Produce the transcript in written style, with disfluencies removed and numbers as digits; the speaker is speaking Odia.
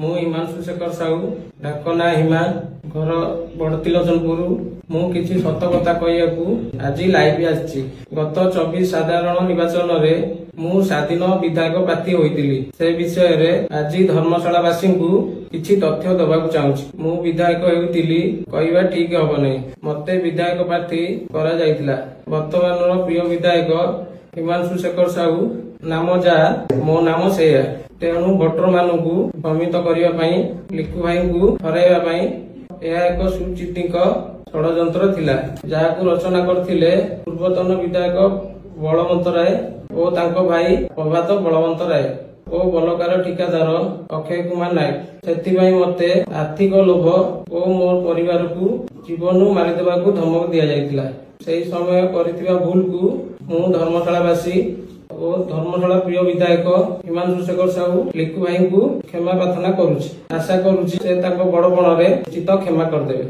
ମୁଁ ହିମାଂଶୁ ଶେଖର ସାହୁ, ଡାକ ନାଁ ହିମା, ଘର ବଡତିଲୋଚନପୁର। ମୁଁ କିଛି ସତ କଥା କହିବାକୁ ଆଜି ଲାଇଭ୍ ଆସିଛି। ଗତ 24 ସାଧାରଣ ନିର୍ବାଚନରେ ମୁଁ ସ୍ୱାଧୀନ ବିଧାୟକ ପ୍ରାର୍ଥୀ ହୋଇଥିଲି। ସେ ବିଷୟରେ ଆଜି ଧର୍ମଶାଳାବାସୀଙ୍କୁ କିଛି ତଥ୍ୟ ଦେବାକୁ ଚାହୁଁଛି। ମୁଁ ବିଧାୟକ ହେଉଥିଲି କହିବା ଠିକ ହବ ନାହିଁ। ମତେ ବିଧାୟକ ପ୍ରାର୍ଥୀ କରାଯାଇଥିଲା। ବର୍ତ୍ତମାନର ପ୍ରିୟ ବିଧାୟକ ହିମାଂଶୁ ଶେଖର ସାହୁ ନାମ ଯାହା, ମୋ ନାମ ସେଇଆ। ତେଣୁ ଭୋଟର ମାନଙ୍କୁ ଭ୍ରମିତ କରିବା ପାଇଁ, ଲିକୁ ଭାଇଙ୍କୁ ହରାଇବା ପାଇଁ ଏହା ଏକ ସୁଚିନ୍ତିତ ଷଡ଼ଯନ୍ତ୍ର ଥିଲା, ଯାହାକୁ ରଚନା କରିଥିଲେ ପୂର୍ବତନ ବିଧାୟକ ବଳବନ୍ତ ରାୟ ଓ ତାଙ୍କ ଭାଇ ପ୍ରଭାତ ବଳବନ୍ତ ରାୟ ଓ ବଲକାର ଠିକାଦାର ଅକ୍ଷୟ କୁମାର ନାୟକ। ସେଥିପାଇଁ ମତେ ଆର୍ଥିକ ଲୋଭ ଓ ମୋ ପରିବାରକୁ ଜୀବନରୁ ମାରିଦେବାକୁ ଧମକ ଦିଆଯାଇଥିଲା। ସେହି ସମୟ କରିଥିବା ଭୁଲକୁ ମୁଁ ଧର୍ମଶାଳାବାସୀ ଓ ଧର୍ମଶାଳା ପ୍ରିୟ ବିଧାୟକ ହିମାଂଶୁ ଶେଖର ସାହୁ ଲିକୁ ଭାଇଙ୍କୁ କ୍ଷମା ପ୍ରାର୍ଥନା କରୁଛି। ଆଶା କରୁଛି ସେ ତାଙ୍କ ବଡପଣରେ ଉଚିତ କ୍ଷମା କରିଦେବେ।